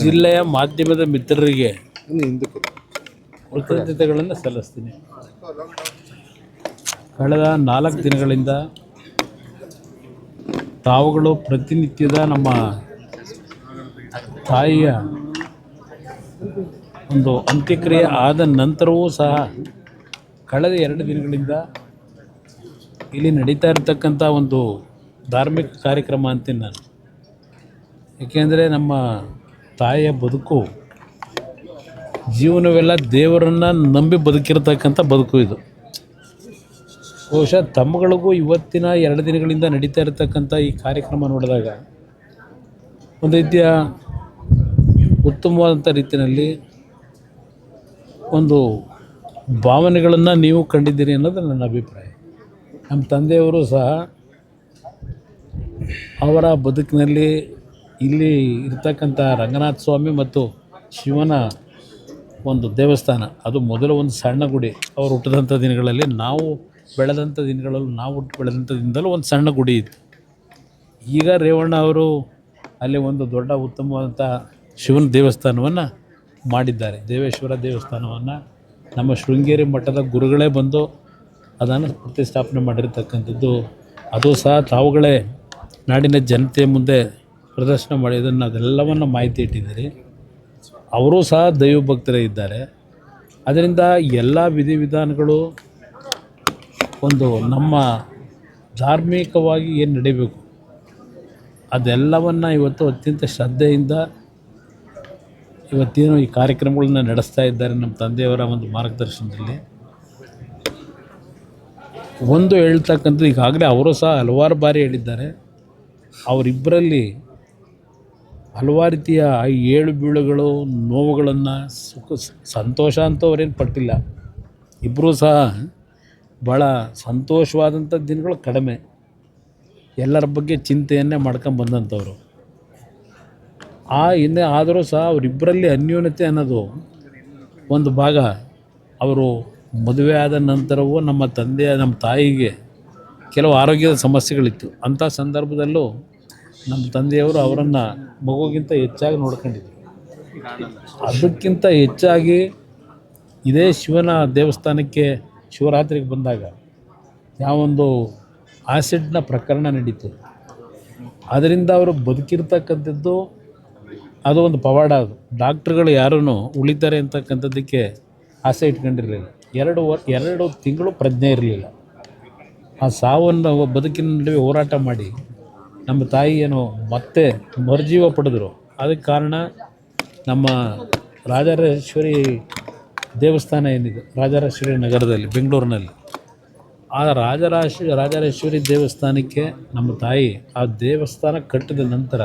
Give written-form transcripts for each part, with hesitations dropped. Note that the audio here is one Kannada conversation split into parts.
ಜಿಲ್ಲೆಯ ಮಾಧ್ಯಮದ ಮಿತ್ರರಿಗೆ ಕೃತಜ್ಞತೆಗಳನ್ನು ಸಲ್ಲಿಸ್ತೀನಿ. ಕಳೆದ 4 ದಿನಗಳಿಂದ ತಾವುಗಳು ಪ್ರತಿನಿತ್ಯದ ನಮ್ಮ ತಾಯಿಯ ಒಂದು ಅಂತ್ಯಕ್ರಿಯೆ ಆದ ನಂತರವೂ ಸಹ ಕಳೆದ 2 ದಿನಗಳಿಂದ ಇಲ್ಲಿ ನಡೀತಾ ಇರತಕ್ಕಂಥ ಒಂದು ಧಾರ್ಮಿಕ ಕಾರ್ಯಕ್ರಮ ಅಂತೀನಿ ನಾನು. ಏಕೆಂದರೆ ನಮ್ಮ ತಾಯಿಯ ಬದುಕು ಜೀವನವೆಲ್ಲ ದೇವರನ್ನು ನಂಬಿ ಬದುಕಿರತಕ್ಕಂಥ ಬದುಕು ಇದು. ಬಹುಶಃ ತಮ್ಮಗಳಿಗೂ ಇವತ್ತಿನ 2 ದಿನಗಳಿಂದ ನಡೀತಾ ಇರತಕ್ಕಂಥ ಈ ಕಾರ್ಯಕ್ರಮ ನೋಡಿದಾಗ ಒಂದು ರೀತಿಯ ಉತ್ತಮವಾದಂಥ ರೀತಿಯಲ್ಲಿ ಒಂದು ಭಾವನೆಗಳನ್ನು ನೀವು ಕಂಡಿದ್ದೀರಿ ಅನ್ನೋದು ನನ್ನ ಅಭಿಪ್ರಾಯ. ನಮ್ಮ ತಂದೆಯವರು ಸಹ ಅವರ ಬದುಕಿನಲ್ಲಿ ಇಲ್ಲಿ ಇರ್ತಕ್ಕಂಥ ರಂಗನಾಥ ಸ್ವಾಮಿ ಮತ್ತು ಶಿವನ ಒಂದು ದೇವಸ್ಥಾನ, ಅದು ಮೊದಲು ಒಂದು ಸಣ್ಣ ಗುಡಿ. ಅವರು ಹುಟ್ಟಿದಂಥ ದಿನಗಳಲ್ಲಿ ನಾವು ಬೆಳೆದಂಥ ದಿನದಲ್ಲೂ ಒಂದು ಸಣ್ಣ ಗುಡಿ ಇತ್ತು. ಈಗ ರೇವಣ್ಣ ಅವರು ಅಲ್ಲಿ ಒಂದು ದೊಡ್ಡ ಉತ್ತಮವಾದಂಥ ಶಿವನ ದೇವಸ್ಥಾನವನ್ನು ಮಾಡಿದ್ದಾರೆ. ದೇವೇಶ್ವರ ದೇವಸ್ಥಾನವನ್ನು ನಮ್ಮ ಶೃಂಗೇರಿ ಮಠದ ಗುರುಗಳೇ ಬಂದು ಅದನ್ನು ಪ್ರತಿಷ್ಠಾಪನೆ ಮಾಡಿರ್ತಕ್ಕಂಥದ್ದು. ಅದು ಸಹ ತಾವುಗಳೇ ನಾಡಿನ ಜನತೆಯ ಮುಂದೆ ಪ್ರದರ್ಶನ ಮಾಡಿ ಅದೆಲ್ಲವನ್ನು ಮಾಹಿತಿ ಇಟ್ಟಿದ್ದೀರಿ. ಅವರೂ ಸಹ ದೈವ ಭಕ್ತರೇ ಇದ್ದಾರೆ. ಅದರಿಂದ ಎಲ್ಲ ವಿಧಿವಿಧಾನಗಳು ಒಂದು ನಮ್ಮ ಧಾರ್ಮಿಕವಾಗಿ ಏನು ನಡೀಬೇಕು ಅದೆಲ್ಲವನ್ನು ಇವತ್ತು ಅತ್ಯಂತ ಶ್ರದ್ಧೆಯಿಂದ ಇವತ್ತೇನು ಈ ಕಾರ್ಯಕ್ರಮಗಳನ್ನ ನಡೆಸ್ತಾ ಇದ್ದಾರೆ ನಮ್ಮ ತಂದೆಯವರ ಒಂದು ಮಾರ್ಗದರ್ಶನದಲ್ಲಿ. ಒಂದು ಹೇಳ್ತಕ್ಕಂಥದ್ದು, ಈಗಾಗಲೇ ಅವರು ಸಹ ಹಲವಾರು ಬಾರಿ ಹೇಳಿದ್ದಾರೆ, ಅವರಿಬ್ಬರಲ್ಲಿ ಹಲವಾರು ರೀತಿಯ ಏಳು ಬೀಳುಗಳು, ನೋವುಗಳನ್ನು, ಸಂತೋಷ ಅಂತೂ ಅವರೇನು ಪಟ್ಟಿಲ್ಲ. ಇಬ್ಬರೂ ಸಹ ಭಾಳ ಸಂತೋಷವಾದಂಥ ದಿನಗಳು ಕಡಿಮೆ. ಎಲ್ಲರ ಬಗ್ಗೆ ಚಿಂತೆಯನ್ನೇ ಮಾಡ್ಕೊಂಬಂದಂಥವ್ರು. ಹಿಂದೆ ಆದರೂ ಸಹ ಅವರಿಬ್ಬರಲ್ಲಿ ಅನ್ಯೋನ್ಯತೆ ಅನ್ನೋದು ಒಂದು ಭಾಗ. ಅವರು ಮದುವೆ ಆದ ನಂತರವೂ ನಮ್ಮ ತಾಯಿಗೆ ಕೆಲವು ಆರೋಗ್ಯದ ಸಮಸ್ಯೆಗಳಿತ್ತು. ಅಂಥ ಸಂದರ್ಭದಲ್ಲೂ ನಮ್ಮ ತಂದೆಯವರು ಅವರನ್ನು ಮಗುಗಿಂತ ಹೆಚ್ಚಾಗಿ ನೋಡ್ಕೊಂಡಿದ್ರು. ಅದಕ್ಕಿಂತ ಹೆಚ್ಚಾಗಿ ಇದೇ ಶಿವನ ದೇವಸ್ಥಾನಕ್ಕೆ ಶಿವರಾತ್ರಿಗೆ ಬಂದಾಗ ಯಾವೊಂದು ಆ್ಯಸಿಡ್ನ ಪ್ರಕರಣ ನಡೀತು, ಅದರಿಂದ ಅವರು ಬದುಕಿರ್ತಕ್ಕಂಥದ್ದು ಅದು ಒಂದು ಪವಾಡ. ಅದು ಡಾಕ್ಟ್ರುಗಳು ಯಾರೂ ಉಳಿತಾರೆ ಅಂತಕ್ಕಂಥದ್ದಕ್ಕೆ ಆಸೆ ಇಟ್ಕೊಂಡಿರಲಿಲ್ಲ. 2 ತಿಂಗಳು ಪ್ರಜ್ಞೆ ಇರಲಿಲ್ಲ. ಆ ಸಾವನ್ನು ಬದುಕಿನ ನಡುವೆ ಹೋರಾಟ ಮಾಡಿ ನಮ್ಮ ತಾಯಿ ಏನೋ ಮತ್ತೆ ಮರುಜೀವ ಪಡೆದರು. ಅದಕ್ಕೆ ಕಾರಣ ನಮ್ಮ ರಾಜರಾಜೇಶ್ವರಿ ದೇವಸ್ಥಾನ ಏನಿದೆ, ರಾಜರಾಜೇಶ್ವರಿ ನಗರದಲ್ಲಿ ಬೆಂಗಳೂರಿನಲ್ಲಿ, ಆ ರಾಜರಾಜೇಶ್ವರಿ ದೇವಸ್ಥಾನಕ್ಕೆ ನಮ್ಮ ತಾಯಿ ಆ ದೇವಸ್ಥಾನ ಕಟ್ಟಿದ ನಂತರ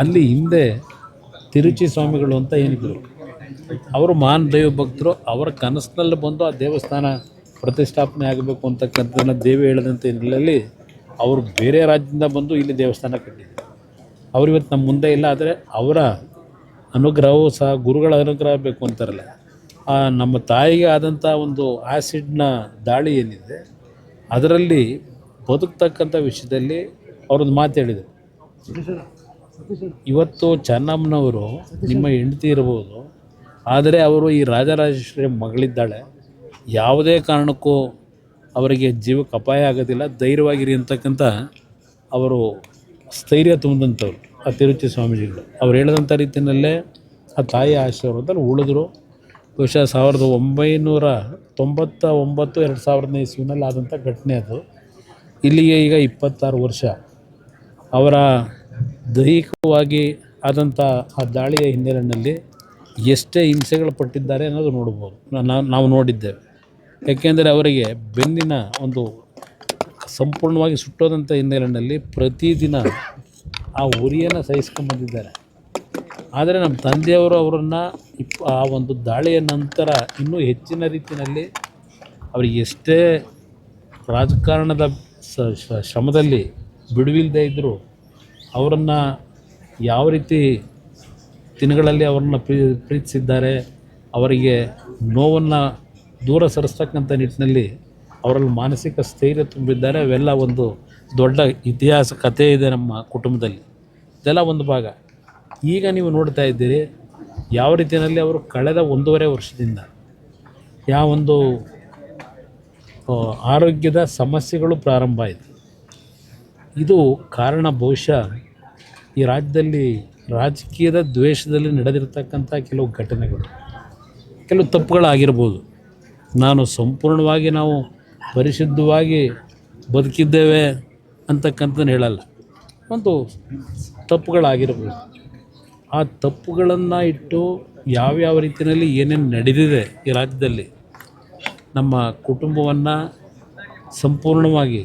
ಅಲ್ಲಿ ಹಿಂದೆ ತಿರುಚಿ ಸ್ವಾಮಿಗಳು ಅಂತ ಏನಿದ್ರು, ಅವರು ಮಹಾನ್ ದೈವ ಭಕ್ತರು. ಅವರ ಕನಸಿನಲ್ಲಿ ಬಂದು ಆ ದೇವಸ್ಥಾನ ಪ್ರತಿಷ್ಠಾಪನೆ ಆಗಬೇಕು ಅಂತಕ್ಕಂಥದ್ದನ್ನು ದೇವಿ ಹೇಳಿದಂಥ ಹಿನ್ನೆಲೆಯಲ್ಲಿ ಅವರು ಬೇರೆ ರಾಜ್ಯದಿಂದ ಬಂದು ಇಲ್ಲಿ ದೇವಸ್ಥಾನ ಕಟ್ಟಿದ್ರು. ಅವರು ಇವತ್ತು ನಮ್ಮ ಮುಂದೆ ಇಲ್ಲ. ಆದರೆ ಅವರ ಅನುಗ್ರಹವೂ ಸಹ, ಗುರುಗಳ ಅನುಗ್ರಹ ಬೇಕು ಅಂತಾರಲ್ಲ, ನಮ್ಮ ತಾಯಿಗೆ ಆದಂಥ ಒಂದು ಆ್ಯಸಿಡ್ನ ದಾಳಿ ಏನಿದೆ ಅದರಲ್ಲಿ ಬದುಕ್ತಕ್ಕಂಥ ವಿಷಯದಲ್ಲಿ ಅವರೊಂದು ಮಾತು ಹೇಳಿದರು. ಇವತ್ತು ಚೆನ್ನಮ್ಮನವರು ನಿಮ್ಮ ಹೆಂಡತಿ ಇರ್ಬೋದು, ಆದರೆ ಅವರು ಈ ರಾಜರಾಜೇಶ್ವರಿ ಮಗಳಿದ್ದಾಳೆ, ಯಾವುದೇ ಕಾರಣಕ್ಕೂ ಅವರಿಗೆ ಜೀವಕ್ಕೆ ಅಪಾಯ ಆಗೋದಿಲ್ಲ, ಧೈರ್ಯವಾಗಿರಿ ಅಂತಕ್ಕಂಥ ಅವರು ಸ್ಥೈರ್ಯ ತುಂಬಿದಂಥವ್ರು ಆ ತಿರುಚಿ ಸ್ವಾಮೀಜಿಗಳು. ಅವ್ರು ಹೇಳಿದಂಥ ರೀತಿಯಲ್ಲೇ ಆ ತಾಯಿಯ ಆಶೀರ್ವಾದದಲ್ಲಿ ಉಳಿದ್ರು. ಬಹುಶಃ 1999 2000ನೇ ಇಸ್ವಿನಲ್ಲಿ ಆದಂಥ ಘಟನೆ ಅದು. ಇಲ್ಲಿಗೆ ಈಗ 26 ವರ್ಷ. ಅವರ ದೈಹಿಕವಾಗಿ ಆದಂಥ ಆ ದಾಳಿಯ ಹಿನ್ನೆಲೆಯಲ್ಲಿ ಎಷ್ಟೇ ಹಿಂಸೆಗಳು ಪಟ್ಟಿದ್ದಾರೆ ಅನ್ನೋದು ನೋಡ್ಬೋದು, ನಾವು ನೋಡಿದ್ದೇವೆ. ಯಾಕೆಂದರೆ ಅವರಿಗೆ ಬೆನ್ನಿನ ಒಂದು ಸಂಪೂರ್ಣವಾಗಿ ಸುಟ್ಟೋದಂಥ ಹಿನ್ನೆಲೆಯಲ್ಲಿ ಪ್ರತಿದಿನ ಆ ಉರಿಯನ್ನು ಸಹಿಸ್ಕೊಂಡ್ಬಂದಿದ್ದಾರೆ. ಆದರೆ ನಮ್ಮ ತಂದೆಯವರು ಅವರನ್ನು ಆ ಒಂದು ದಾಳಿಯ ನಂತರ ಇನ್ನೂ ಹೆಚ್ಚಿನ ರೀತಿಯಲ್ಲಿ ಅವರಿಗೆ ಎಷ್ಟೇ ರಾಜಕಾರಣದ ಶ್ರಮದಲ್ಲಿ ಬಿಡುವಿಲ್ಲದೆ ಇದ್ದರೂ ಅವರನ್ನು ಯಾವ ರೀತಿ ದಿನಗಳಲ್ಲಿ ಅವ್ರನ್ನ ಪ್ರೀತಿಸಿದ್ದಾರೆ, ಅವರಿಗೆ ನೋವನ್ನು ದೂರ ಸರಿಸ್ತಕ್ಕಂಥ ನಿಟ್ಟಿನಲ್ಲಿ ಅವರಲ್ಲಿ ಮಾನಸಿಕ ಸ್ಥೈರ್ಯ ತುಂಬಿದ್ದಾರೆ. ಅವೆಲ್ಲ ಒಂದು ದೊಡ್ಡ ಇತಿಹಾಸ ಕಥೆ ಇದೆ ನಮ್ಮ ಕುಟುಂಬದಲ್ಲಿ. ಇದೆಲ್ಲ ಒಂದು ಭಾಗ. ಈಗ ನೀವು ನೋಡ್ತಾ ಇದ್ದೀರಿ ಯಾವ ರೀತಿಯಲ್ಲಿ ಅವರು ಕಳೆದ 1.5 ವರ್ಷದಿಂದ ಯಾವೊಂದು ಆರೋಗ್ಯದ ಸಮಸ್ಯೆಗಳು ಪ್ರಾರಂಭ ಆಯಿತು. ಇದು ಕಾರಣ ಬಹುಶಃ ಈ ರಾಜ್ಯದಲ್ಲಿ ರಾಜಕೀಯದ ದ್ವೇಷದಲ್ಲಿ ನಡೆದಿರ್ತಕ್ಕಂಥ ಕೆಲವು ಘಟನೆಗಳು, ಕೆಲವು ತಪ್ಪುಗಳಾಗಿರ್ಬೋದು. ನಾನು ಸಂಪೂರ್ಣವಾಗಿ ನಾವು ಪರಿಶುದ್ಧವಾಗಿ ಬದುಕಿದ್ದೇವೆ ಅಂತಕ್ಕಂಥದ್ದು ಹೇಳಲ್ಲ, ಒಂದು ತಪ್ಪುಗಳಾಗಿರ್ಬೋದು. ಆ ತಪ್ಪುಗಳನ್ನು ಇಟ್ಟು ಯಾವ್ಯಾವ ರೀತಿಯಲ್ಲಿ ಏನೇನು ನಡೆದಿದೆ ಈ ರಾಜ್ಯದಲ್ಲಿ ನಮ್ಮ ಕುಟುಂಬವನ್ನು ಸಂಪೂರ್ಣವಾಗಿ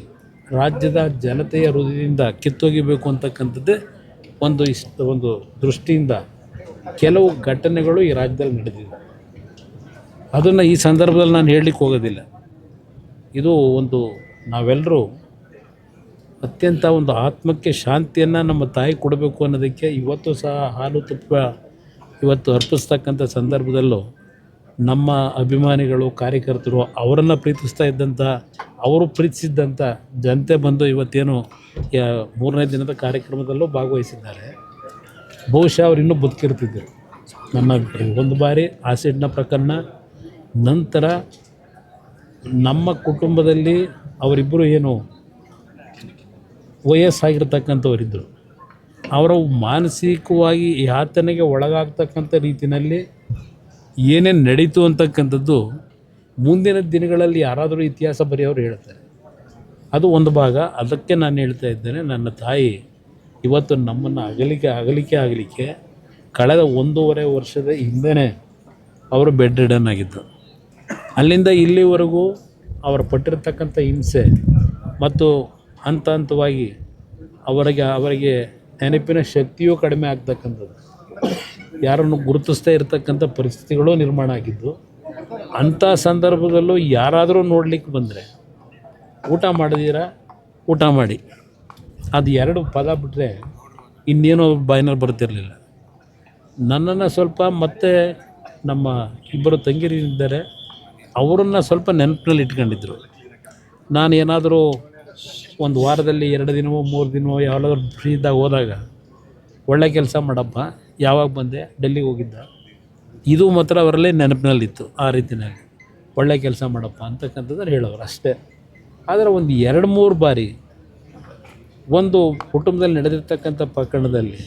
ರಾಜ್ಯದ ಜನತೆಯ ಹೃದಯದಿಂದ ಕಿತ್ತೊಗಿಬೇಕು ಅಂತಕ್ಕಂಥದ್ದೇ ಒಂದು ದೃಷ್ಟಿಯಿಂದ ಕೆಲವು ಘಟನೆಗಳು ಈ ರಾಜ್ಯದಲ್ಲಿ ನಡೆದಿದೆ. ಅದನ್ನು ಈ ಸಂದರ್ಭದಲ್ಲಿ ನಾನು ಹೇಳಲಿಕ್ಕೆ ಹೋಗೋದಿಲ್ಲ. ಇದು ಒಂದು ನಾವೆಲ್ಲರೂ ಅತ್ಯಂತ ಒಂದು ಆತ್ಮಕ್ಕೆ ಶಾಂತಿಯನ್ನು ನಮ್ಮ ತಾಯಿ ಕೊಡಬೇಕು ಅನ್ನೋದಕ್ಕೆ ಇವತ್ತು ಸಹ ಹಾಲು ತುಪ್ಪ ಇವತ್ತು ಅರ್ಪಿಸ್ತಕ್ಕಂಥ ಸಂದರ್ಭದಲ್ಲೂ ನಮ್ಮ ಅಭಿಮಾನಿಗಳು, ಕಾರ್ಯಕರ್ತರು, ಅವರನ್ನು ಪ್ರೀತಿಸ್ತಾ ಇದ್ದಂಥ, ಅವರು ಪ್ರೀತಿಸಿದ್ದಂಥ ಜನತೆ ಬಂದು ಇವತ್ತೇನು 3ನೇ ದಿನದ ಕಾರ್ಯಕ್ರಮದಲ್ಲೂ ಭಾಗವಹಿಸಿದ್ದಾರೆ. ಬಹುಶಃ ಅವರು ಇನ್ನೂ ಬದುಕಿರ್ತಿದ್ದರು ನನ್ನ ಅಭಿಪ್ರಾಯ. ಒಂದು ಬಾರಿ ಆಸಿಡ್ನ ಪ್ರಕರಣ ನಂತರ ನಮ್ಮ ಕುಟುಂಬದಲ್ಲಿ ಅವರಿಬ್ಬರು ಏನು ವಯಸ್ಸಾಗಿರ್ತಕ್ಕಂಥವರಿದ್ದರು, ಅವರ ಮಾನಸಿಕವಾಗಿ ಯಾತನೆಗೆ ಒಳಗಾಗ್ತಕ್ಕಂಥ ರೀತಿಯಲ್ಲಿ ಏನೇನು ನಡೀತು ಅಂತಕ್ಕಂಥದ್ದು ಮುಂದಿನ ದಿನಗಳಲ್ಲಿ ಯಾರಾದರೂ ಇತಿಹಾಸ ಬರೆಯೋರು ಹೇಳ್ತಾರೆ. ಅದು ಒಂದು ಭಾಗ. ಅದಕ್ಕೆ ನಾನು ಹೇಳ್ತಾ ಇದ್ದೇನೆ, ನನ್ನ ತಾಯಿ ಇವತ್ತು ನಮ್ಮನ್ನು ಅಗಲಿಕೆ ಕಳೆದ 1.5 ವರ್ಷದ ಹಿಂದೆ ಅವರು ಬೆಡ್ ರಿಡನ್ ಆಗಿದ್ದು. ಅಲ್ಲಿಂದ ಇಲ್ಲಿವರೆಗೂ ಅವರು ಪಟ್ಟಿರ್ತಕ್ಕಂಥ ಹಿಂಸೆ ಮತ್ತು ಹಂತವಾಗಿ ಅವರಿಗೆ ನೆನಪಿನ ಶಕ್ತಿಯೂ ಕಡಿಮೆ ಆಗ್ತಕ್ಕಂಥದ್ದು, ಯಾರನ್ನು ಗುರುತಿಸ್ತಾ ಇರತಕ್ಕಂಥ ಪರಿಸ್ಥಿತಿಗಳು ನಿರ್ಮಾಣ ಆಗಿದ್ದು. ಅಂಥ ಸಂದರ್ಭದಲ್ಲೂ ಯಾರಾದರೂ ನೋಡಲಿಕ್ಕೆ ಬಂದರೆ ಊಟ ಮಾಡಿದ್ದೀರಾ, ಊಟ ಮಾಡಿ, ಅದು 2 ಪದ ಬಿಟ್ಟರೆ ಇನ್ನೇನೋ ಬಾಯಿನಲ್ಲಿ ಬರ್ತಿರಲಿಲ್ಲ. ನನ್ನನ್ನು ಸ್ವಲ್ಪ ಮತ್ತೆ ನಮ್ಮ ಇಬ್ಬರು ತಂಗಿರಿದ್ದಾರೆ, ಅವರನ್ನು ಸ್ವಲ್ಪ ನೆನಪಿನಲ್ಲಿ ಇಟ್ಕೊಂಡಿದ್ರು. ನಾನು ಏನಾದರೂ ಒಂದು ವಾರದಲ್ಲಿ 2 ದಿನವೋ 3 ದಿನವೋ ಯಾವಾಗಾದ್ರೂ ಫ್ರೀ ಇದ್ದಾಗ ಹೋದಾಗ, ಒಳ್ಳೆ ಕೆಲಸ ಮಾಡಪ್ಪ, ಯಾವಾಗ ಬಂದೆ, ಡೆಲ್ಲಿಗೆ ಹೋಗಿದ್ದ, ಇದು ಮಾತ್ರ ಅವರಲ್ಲೇ ನೆನಪಿನಲ್ಲಿತ್ತು. ಆ ರೀತಿಯಲ್ಲಿ ಒಳ್ಳೆ ಕೆಲಸ ಮಾಡಪ್ಪ ಅಂತಕ್ಕಂಥದ್ದು ಹೇಳೋರು ಅಷ್ಟೇ. ಆದರೆ ಒಂದು 2-3 ಬಾರಿ ಒಂದು ಕುಟುಂಬದಲ್ಲಿ ನಡೆದಿರ್ತಕ್ಕಂಥ ಪ್ರಕರಣದಲ್ಲಿ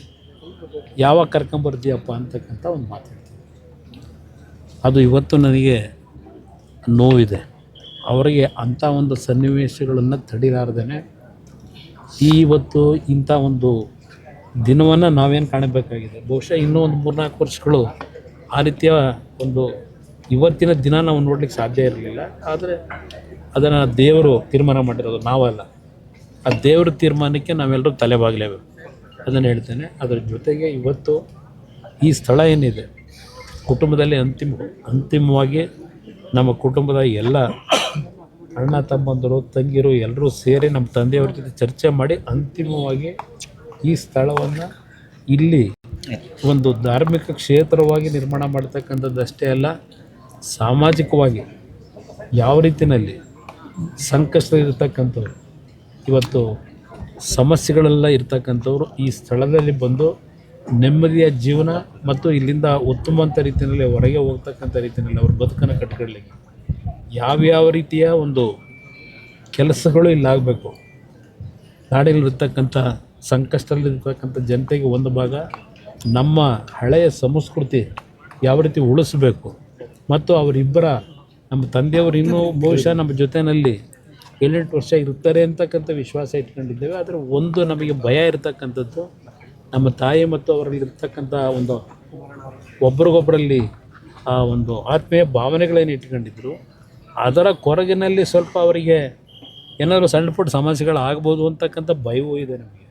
ಯಾವಾಗ ಕರ್ಕೊಂಬರ್ತೀಯಪ್ಪ ಅಂತಕ್ಕಂಥ ಒಂದು ಮಾತಾಡ್ತೀವಿ. ಅದು ಇವತ್ತು ನನಗೆ ನೋವಿದೆ. ಅವರಿಗೆ ಅಂಥ ಒಂದು ಸನ್ನಿವೇಶಗಳನ್ನು ತಡಿಲಾರ್ದೇ ಇವತ್ತು ಇಂಥ ಒಂದು ದಿನವನ್ನು ನಾವೇನು ಕಾಣಬೇಕಾಗಿದೆ. ಬಹುಶಃ ಇನ್ನೂ ಒಂದು 3-4 ವರ್ಷಗಳು ಆ ರೀತಿಯ ಒಂದು ಇವತ್ತಿನ ದಿನ ನಾವು ನೋಡಲಿಕ್ಕೆ ಸಾಧ್ಯ ಇರಲಿಲ್ಲ. ಆದರೆ ಅದನ್ನು ದೇವರು ತೀರ್ಮಾನ ಮಾಡಿರೋದು, ನಾವಲ್ಲ. ಆ ದೇವ್ರ ತೀರ್ಮಾನಕ್ಕೆ ನಾವೆಲ್ಲರೂ ತಲೆಬಾಗಲೇಬೇಕು, ಅದನ್ನು ಹೇಳ್ತೇನೆ. ಅದರ ಜೊತೆಗೆ ಇವತ್ತು ಈ ಸ್ಥಳ ಏನಿದೆ, ಕುಟುಂಬದಲ್ಲಿ ಅಂತಿಮವಾಗಿ ನಮ್ಮ ಕುಟುಂಬದ ಎಲ್ಲ ಅಣ್ಣ ತಮ್ಮಂದರು, ತಂಗಿರು ಎಲ್ಲರೂ ಸೇರಿ ನಮ್ಮ ತಂದೆಯವ್ರ ಜೊತೆ ಚರ್ಚೆ ಮಾಡಿ ಅಂತಿಮವಾಗಿ ಈ ಸ್ಥಳವನ್ನು ಇಲ್ಲಿ ಒಂದು ಧಾರ್ಮಿಕ ಕ್ಷೇತ್ರವಾಗಿ ನಿರ್ಮಾಣ ಮಾಡ್ತಕ್ಕಂಥದ್ದಷ್ಟೇ ಅಲ್ಲ, ಸಾಮಾಜಿಕವಾಗಿ ಯಾವ ರೀತಿಯಲ್ಲಿ ಸಂಕಷ್ಟದಲ್ಲಿರ್ತಕ್ಕಂಥವ್ರು, ಇವತ್ತು ಸಮಸ್ಯೆಗಳೆಲ್ಲ ಇರ್ತಕ್ಕಂಥವ್ರು ಈ ಸ್ಥಳದಲ್ಲಿ ಬಂದು ನೆಮ್ಮದಿಯ ಜೀವನ ಮತ್ತು ಇಲ್ಲಿಂದ ಉತ್ತಮವಂತ ರೀತಿಯಲ್ಲಿ ಹೊರಗೆ ಹೋಗ್ತಕ್ಕಂಥ ರೀತಿಯಲ್ಲಿ ಅವ್ರ ಬದುಕನ್ನು ಕಟ್ಕೊಳ್ಳಿಕ್ಕೆ ಯಾವ್ಯಾವ ರೀತಿಯ ಒಂದು ಕೆಲಸಗಳು ಇಲ್ಲಾಗಬೇಕು. ನಾಡಿನಲ್ಲಿರ್ತಕ್ಕಂಥ ಸಂಕಷ್ಟದಲ್ಲಿರ್ತಕ್ಕಂಥ ಜನತೆಗೆ ಒಂದು ಭಾಗ ನಮ್ಮ ಹಳೆಯ ಸಂಸ್ಕೃತಿ ಯಾವ ರೀತಿ ಉಳಿಸಬೇಕು ಮತ್ತು ಅವರಿಬ್ಬರ ನಮ್ಮ ತಂದೆಯವರು ಇನ್ನೂ ಬಹುಶಃ ನಮ್ಮ ಜೊತೆಯಲ್ಲಿ 7-8 ವರ್ಷ ಇರ್ತಾರೆ ಅಂತಕ್ಕಂಥ ವಿಶ್ವಾಸ ಇಟ್ಕೊಂಡಿದ್ದೇವೆ. ಆದರೆ ಒಂದು ನಮಗೆ ಭಯ ಇರತಕ್ಕಂಥದ್ದು, ನಮ್ಮ ತಾಯಿ ಮತ್ತು ಅವರಲ್ಲಿ ಇರ್ತಕ್ಕಂಥ ಒಂದು ಒಬ್ರಿಗೊಬ್ಬರಲ್ಲಿ ಆ ಒಂದು ಆತ್ಮೀಯ ಭಾವನೆಗಳೇನು ಇಟ್ಕೊಂಡಿದ್ರು, ಅದರ ಕೊರಗಿನಲ್ಲಿ ಸ್ವಲ್ಪ ಅವರಿಗೆ ಏನಾದರೂ ಸಣ್ಣ ಪುಟ್ಟ ಸಮಸ್ಯೆಗಳಾಗ್ಬೋದು ಅಂತಕ್ಕಂಥ ಭಯವೂ ಇದೆ ನಮಗೆ.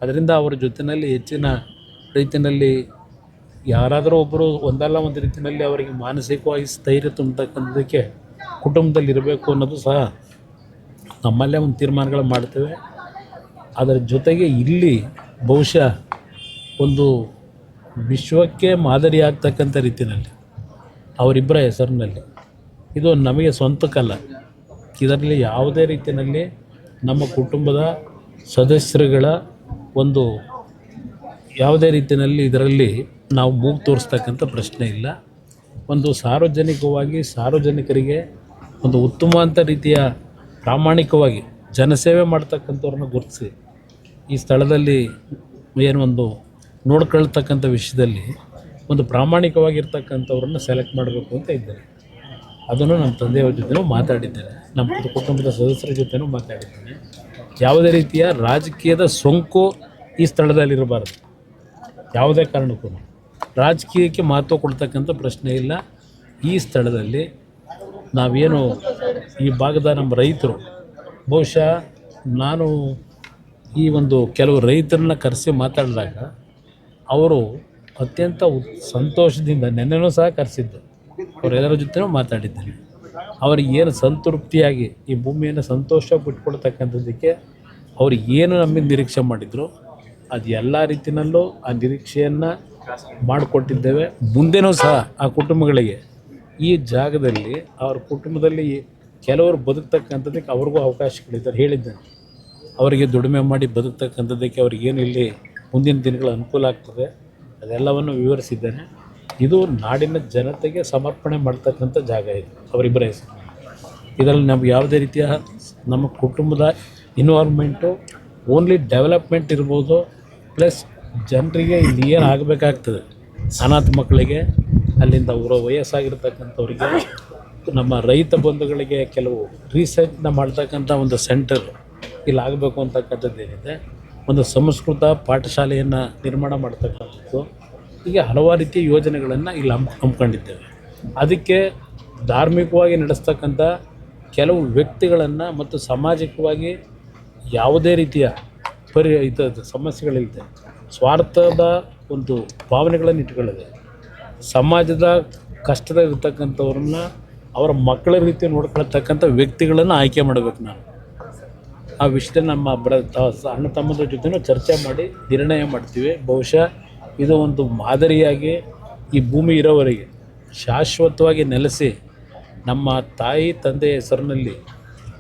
ಅದರಿಂದ ಅವರ ಜೊತೆಯಲ್ಲಿ ಹೆಚ್ಚಿನ ರೀತಿಯಲ್ಲಿ ಯಾರಾದರೂ ಒಬ್ಬರು ಒಂದಲ್ಲ ಒಂದು ರೀತಿಯಲ್ಲಿ ಅವರಿಗೆ ಮಾನಸಿಕವಾಗಿ ಸ್ಥೈರ್ಯ ತುಂಬತಕ್ಕಂಥದ್ದಕ್ಕೆ ಕುಟುಂಬದಲ್ಲಿ ಇರಬೇಕು ಅನ್ನೋದು ಸಹ ನಮ್ಮಲ್ಲೇ ಒಂದು ತೀರ್ಮಾನಗಳು ಮಾಡ್ತೇವೆ. ಅದರ ಜೊತೆಗೆ ಇಲ್ಲಿ ಬಹುಶಃ ಒಂದು ವಿಶ್ವಕ್ಕೆ ಮಾದರಿಯಾಗ್ತಕ್ಕಂಥ ರೀತಿಯಲ್ಲಿ ಅವರಿಬ್ಬರ ಹೆಸರಿನಲ್ಲಿ ಇದು ನಮಗೆ ಸ್ವಂತಕ್ಕಲ್ಲ. ಇದರಲ್ಲಿ ಯಾವುದೇ ರೀತಿಯಲ್ಲಿ ನಮ್ಮ ಕುಟುಂಬದ ಸದಸ್ಯರುಗಳ ಒಂದು ಯಾವುದೇ ರೀತಿಯಲ್ಲಿ ಇದರಲ್ಲಿ ನಾವು ಮೂಗು ತೋರಿಸ್ತಕ್ಕಂಥ ಪ್ರಶ್ನೆ ಇಲ್ಲ. ಒಂದು ಸಾರ್ವಜನಿಕವಾಗಿ ಸಾರ್ವಜನಿಕರಿಗೆ ಒಂದು ಉತ್ತಮವಾದ ರೀತಿಯ ಪ್ರಾಮಾಣಿಕವಾಗಿ ಜನಸೇವೆ ಮಾಡ್ತಕ್ಕಂಥವ್ರನ್ನ ಗುರುತಿಸಿ ಈ ಸ್ಥಳದಲ್ಲಿ ಏನು ಒಂದು ನೋಡ್ಕೊಳ್ತಕ್ಕಂಥ ವಿಷಯದಲ್ಲಿ ಒಂದು ಪ್ರಾಮಾಣಿಕವಾಗಿರ್ತಕ್ಕಂಥವ್ರನ್ನ ಸೆಲೆಕ್ಟ್ ಮಾಡಬೇಕು ಅಂತ ಇದ್ದೇನೆ. ಅದನ್ನು ನಮ್ಮ ತಂದೆಯವ್ರ ಜೊತೆನೂ ಮಾತಾಡಿದ್ದೇನೆ, ನಮ್ಮ ಕುಟುಂಬದ ಸದಸ್ಯರ ಜೊತೆನೂ ಮಾತಾಡಿದ್ದೇನೆ. ಯಾವುದೇ ರೀತಿಯ ರಾಜಕೀಯದ ಸೋಂಕು ಈ ಸ್ಥಳದಲ್ಲಿರಬಾರ್ದು. ಯಾವುದೇ ಕಾರಣಕ್ಕೂ ರಾಜಕೀಯಕ್ಕೆ ಮಹತ್ವ ಕೊಡ್ತಕ್ಕಂಥ ಪ್ರಶ್ನೆ ಇಲ್ಲ. ಈ ಸ್ಥಳದಲ್ಲಿ ನಾವೇನು ಈ ಭಾಗದ ನಮ್ಮ ರೈತರು, ಬಹುಶಃ ನಾನು ಈ ಒಂದು ಕೆಲವು ರೈತರನ್ನ ಕರೆಸಿ ಮಾತಾಡಿದಾಗ ಅವರು ಅತ್ಯಂತ ಸಂತೋಷದಿಂದ, ನೆನ್ನೆನೂ ಸಹ ಕರೆಸಿದ್ದು, ಅವರೆಲ್ಲರ ಜೊತೆನೂ ಮಾತಾಡಿದ್ದೀನಿ. ಅವರಿಗೆ ಏನು ಸಂತೃಪ್ತಿಯಾಗಿ ಈ ಭೂಮಿಯನ್ನು ಸಂತೋಷ ಬಿಟ್ಕೊಳ್ತಕ್ಕಂಥದ್ದಕ್ಕೆ ಅವ್ರು ಏನು ನಮಗೆ ನಿರೀಕ್ಷೆ ಮಾಡಿದರು ಅದು ಎಲ್ಲ ರೀತಿಯಲ್ಲೂ ಆ ನಿರೀಕ್ಷೆಯನ್ನು ಮಾಡಿಕೊಟ್ಟಿದ್ದೇವೆ. ಮುಂದೆನೂ ಸಹ ಆ ಕುಟುಂಬಗಳಿಗೆ ಈ ಜಾಗದಲ್ಲಿ ಅವ್ರ ಕುಟುಂಬದಲ್ಲಿ ಕೆಲವರು ಬದುಕ್ತಕ್ಕಂಥದ್ದಕ್ಕೆ ಅವ್ರಿಗೂ ಅವಕಾಶಗಳಿದ್ದಾರೆ ಹೇಳಿದ್ದೇನೆ. ಅವರಿಗೆ ದುಡಿಮೆ ಮಾಡಿ ಬದುಕ್ತಕ್ಕಂಥದ್ದಕ್ಕೆ ಅವ್ರಿಗೇನು ಇಲ್ಲಿ ಮುಂದಿನ ದಿನಗಳ ಅನುಕೂಲ ಆಗ್ತದೆ ಅದೆಲ್ಲವನ್ನು ವಿವರಿಸಿದ್ದೇನೆ. ಇದು ನಾಡಿನ ಜನತೆಗೆ ಸಮರ್ಪಣೆ ಮಾಡ್ತಕ್ಕಂಥ ಜಾಗ ಇದು, ಅವರಿಬ್ಬರ ಹೆಸರು. ಇದರಲ್ಲಿ ನಮ್ಗೆ ಯಾವುದೇ ರೀತಿಯ ನಮ್ಮ ಕುಟುಂಬದ ಇನ್ವಾಲ್ವ್ಮೆಂಟು ಓನ್ಲಿ ಡೆವಲಪ್ಮೆಂಟ್ ಇರ್ಬೋದು, ಪ್ಲಸ್ ಜನರಿಗೆ ಇಲ್ಲಿ ಏನು ಆಗಬೇಕಾಗ್ತದೆ, ಅನಾಥ ಮಕ್ಕಳಿಗೆ, ಅಲ್ಲಿಂದ ಅವರ ವಯಸ್ಸಾಗಿರ್ತಕ್ಕಂಥವ್ರಿಗೆ, ನಮ್ಮ ರೈತ ಬಂಧುಗಳಿಗೆ ಕೆಲವು ರಿಸರ್ಚ್ನ ಮಾಡ್ತಕ್ಕಂಥ ಒಂದು ಸೆಂಟರ್ ಇಲ್ಲಿ ಆಗಬೇಕು ಅಂತಕ್ಕಂಥದ್ದೇನಿದೆ. ಒಂದು ಸಂಸ್ಕೃತ ಪಾಠಶಾಲೆಯನ್ನು ನಿರ್ಮಾಣ ಮಾಡ್ತಕ್ಕಂಥದ್ದು, ಹೀಗೆ ಹಲವಾರು ರೀತಿಯ ಯೋಜನೆಗಳನ್ನು ಇಲ್ಲಿ ಹಮ್ಮಿಕೊಂಡಿದ್ದೇವೆ. ಅದಕ್ಕೆ ಧಾರ್ಮಿಕವಾಗಿ ನಡೆಸ್ತಕ್ಕಂಥ ಕೆಲವು ವ್ಯಕ್ತಿಗಳನ್ನು ಮತ್ತು ಸಾಮಾಜಿಕವಾಗಿ ಯಾವುದೇ ರೀತಿಯ ಸಮಸ್ಯೆಗಳಿಲ್ಲದೆ ಸ್ವಾರ್ಥದ ಒಂದು ಭಾವನೆಗಳನ್ನು ಇಟ್ಕೊಳ್ಳದೆ ಸಮಾಜದ ಕಷ್ಟದಲ್ಲಿರ್ತಕ್ಕಂಥವ್ರನ್ನ ಅವರ ಮಕ್ಕಳ ರೀತಿ ನೋಡ್ಕೊಳ್ತಕ್ಕಂಥ ವ್ಯಕ್ತಿಗಳನ್ನು ಆಯ್ಕೆ ಮಾಡಬೇಕು. ನಾನು ಆ ವಿಷಯದಲ್ಲಿ ನಮ್ಮ ಅಣ್ಣ ತಮ್ಮದ ಜೊತೆನೂ ಚರ್ಚೆ ಮಾಡಿ ನಿರ್ಣಯ ಮಾಡ್ತೀವಿ. ಬಹುಶಃ ಇದು ಒಂದು ಮಾದರಿಯಾಗಿ ಈ ಭೂಮಿ ಇರೋವರೆಗೆ ಶಾಶ್ವತವಾಗಿ ನೆಲೆಸಿ ನಮ್ಮ ತಾಯಿ ತಂದೆಯ ಹೆಸರಿನಲ್ಲಿ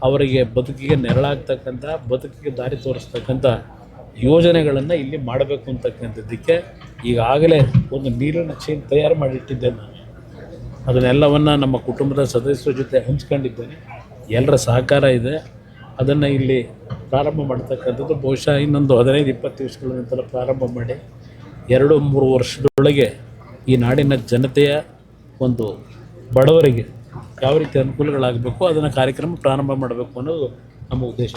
ಅವರಿಗೆ ಬದುಕಿಗೆ ನೆರಳಾಗ್ತಕ್ಕಂಥ, ಬದುಕಿಗೆ ದಾರಿ ತೋರಿಸ್ತಕ್ಕಂಥ ಯೋಜನೆಗಳನ್ನು ಇಲ್ಲಿ ಮಾಡಬೇಕು ಅಂತಕ್ಕಂಥದ್ದಕ್ಕೆ ಈಗಾಗಲೇ ಒಂದು ನೀರಿನ ನಕ್ಷೆಯನ್ನು ತಯಾರು ಮಾಡಿಟ್ಟಿದ್ದೇನೆ ನಾನು. ಅದನ್ನೆಲ್ಲವನ್ನು ನಮ್ಮ ಕುಟುಂಬದ ಸದಸ್ಯರ ಜೊತೆ ಹಂಚ್ಕೊಂಡಿದ್ದೇನೆ. ಎಲ್ಲರ ಸಹಕಾರ ಇದೆ. ಅದನ್ನು ಇಲ್ಲಿ ಪ್ರಾರಂಭ ಮಾಡ್ತಕ್ಕಂಥದ್ದು ಬಹುಶಃ ಇನ್ನೊಂದು 15-20 ದಿವಸಗಳ ನಂತರ ಪ್ರಾರಂಭ ಮಾಡಿ 2-3 ವರ್ಷದೊಳಗೆ ಈ ನಾಡಿನ ಜನತೆಯ ಒಂದು ಬಡವರಿಗೆ ಯಾವ ರೀತಿ ಅನುಕೂಲಗಳಾಗಬೇಕು ಅದನ್ನು ಕಾರ್ಯಕ್ರಮ ಪ್ರಾರಂಭ ಮಾಡಬೇಕು ಅನ್ನೋದು ನಮ್ಮ ಉದ್ದೇಶ.